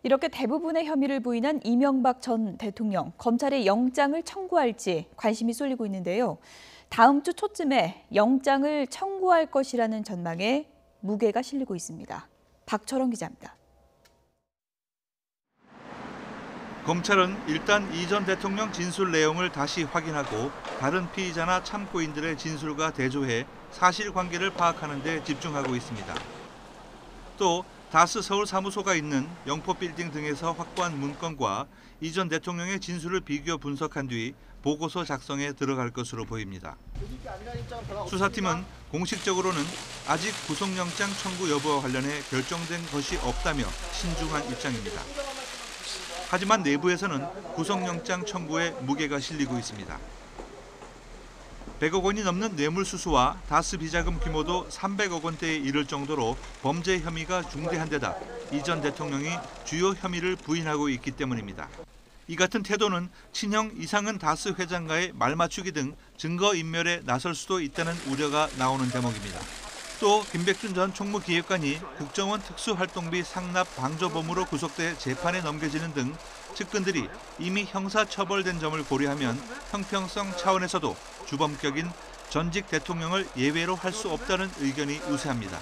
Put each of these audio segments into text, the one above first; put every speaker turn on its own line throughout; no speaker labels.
이렇게 대부분의 혐의를 부인한 이명박 전 대통령, 검찰에 영장을 청구할지 관심이 쏠리고 있는데요. 다음 주 초쯤에 영장을 청구할 것이라는 전망에 무게가 실리고 있습니다. 박철원 기자입니다.
검찰은 일단 이 전 대통령 진술 내용을 다시 확인하고 다른 피의자나 참고인들의 진술과 대조해 사실관계를 파악하는 데 집중하고 있습니다. 또 다스 서울 사무소가 있는 영포빌딩 등에서 확보한 문건과 이 전 대통령의 진술을 비교 분석한 뒤 보고서 작성에 들어갈 것으로 보입니다. 수사팀은 공식적으로는 아직 구속영장 청구 여부와 관련해 결정된 것이 없다며 신중한 입장입니다. 하지만 내부에서는 구속영장 청구에 무게가 실리고 있습니다. 100억 원이 넘는 뇌물수수와 다스 비자금 규모도 300억 원대에 이를 정도로 범죄 혐의가 중대한 데다 이 전 대통령이 주요 혐의를 부인하고 있기 때문입니다. 이 같은 태도는 친형 이상은 다스 회장과의 말맞추기 등 증거인멸에 나설 수도 있다는 우려가 나오는 대목입니다. 또 김백준 전 총무기획관이 국정원 특수활동비 상납 방조범으로 구속돼 재판에 넘겨지는 등 측근들이 이미 형사처벌된 점을 고려하면 형평성 차원에서도 주범격인 전직 대통령을 예외로 할 수 없다는 의견이 우세합니다.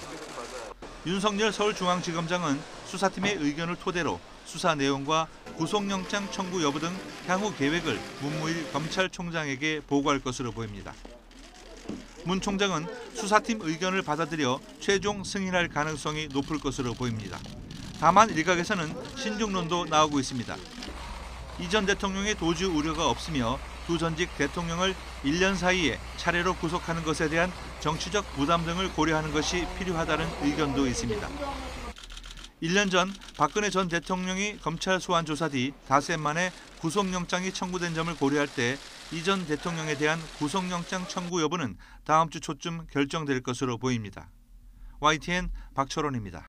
윤석열 서울중앙지검장은 수사팀의 의견을 토대로 수사 내용과 구속영장 청구 여부 등 향후 계획을 문무일 검찰총장에게 보고할 것으로 보입니다. 문 총장은 수사팀 의견을 받아들여 최종 승인할 가능성이 높을 것으로 보입니다. 다만 일각에서는 신중론도 나오고 있습니다. 이 전 대통령의 도주 우려가 없으며 두 전직 대통령을 1년 사이에 차례로 구속하는 것에 대한 정치적 부담 등을 고려하는 것이 필요하다는 의견도 있습니다. 1년 전 박근혜 전 대통령이 검찰 소환 조사 뒤 닷새 만에 구속영장이 청구된 점을 고려할 때 이 전 대통령에 대한 구속영장 청구 여부는 다음 주 초쯤 결정될 것으로 보입니다. YTN 박철원입니다.